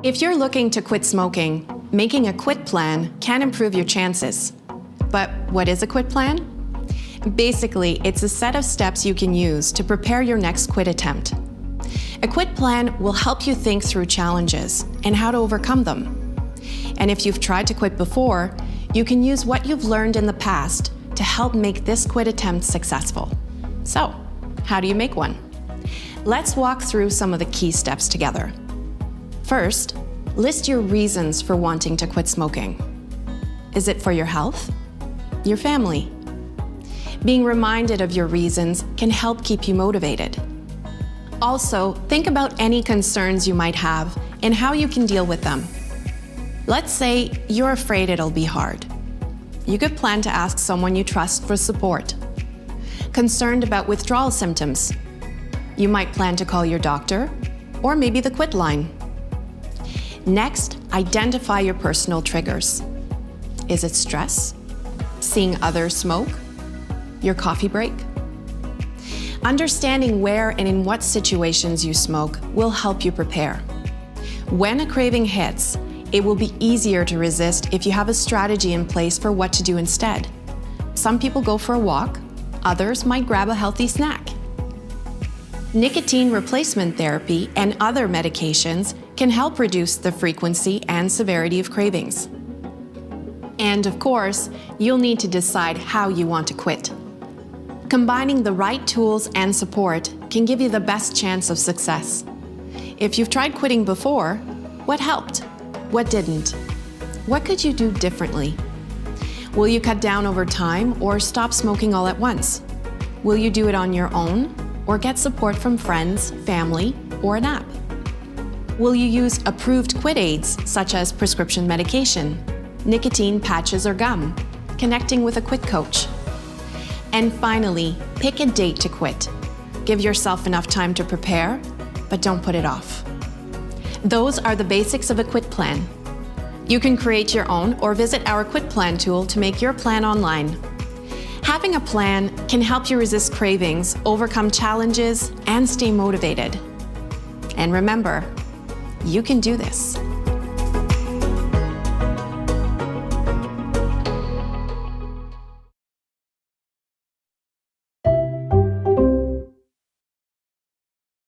If you're looking to quit smoking, making a quit plan can improve your chances. But what is a quit plan? Basically, it's a set of steps you can use to prepare your next quit attempt. A quit plan will help you think through challenges and how to overcome them. And if you've tried to quit before, you can use what you've learned in the past to help make this quit attempt successful. So, how do you make one? Let's walk through some of the key steps together. First, list your reasons for wanting to quit smoking. Is it for your health? Your family? Being reminded of your reasons can help keep you motivated. Also, think about any concerns you might have and how you can deal with them. Let's say you're afraid it'll be hard. You could plan to ask someone you trust for support. Concerned about withdrawal symptoms? You might plan to call your doctor, or maybe the quit line. Next, identify your personal triggers. Is it stress? Seeing others smoke? Your coffee break? Understanding where and in what situations you smoke will help you prepare. When a craving hits, it will be easier to resist if you have a strategy in place for what to do instead. Some people go for a walk, others might grab a healthy snack. Nicotine replacement therapy and other medications can help reduce the frequency and severity of cravings. And of course, you'll need to decide how you want to quit. Combining the right tools and support can give you the best chance of success. If you've tried quitting before, what helped? What didn't? What could you do differently? Will you cut down over time or stop smoking all at once? Will you do it on your own or get support from friends, family, or an app? Will you use approved quit aids such as prescription medication, nicotine patches or gum, connecting with a quit coach? And finally, pick a date to quit. Give yourself enough time to prepare, but don't put it off. Those are the basics of a quit plan. You can create your own or visit our quit plan tool to make your plan online. Having a plan can help you resist cravings, overcome challenges, and stay motivated. And remember, you can do this.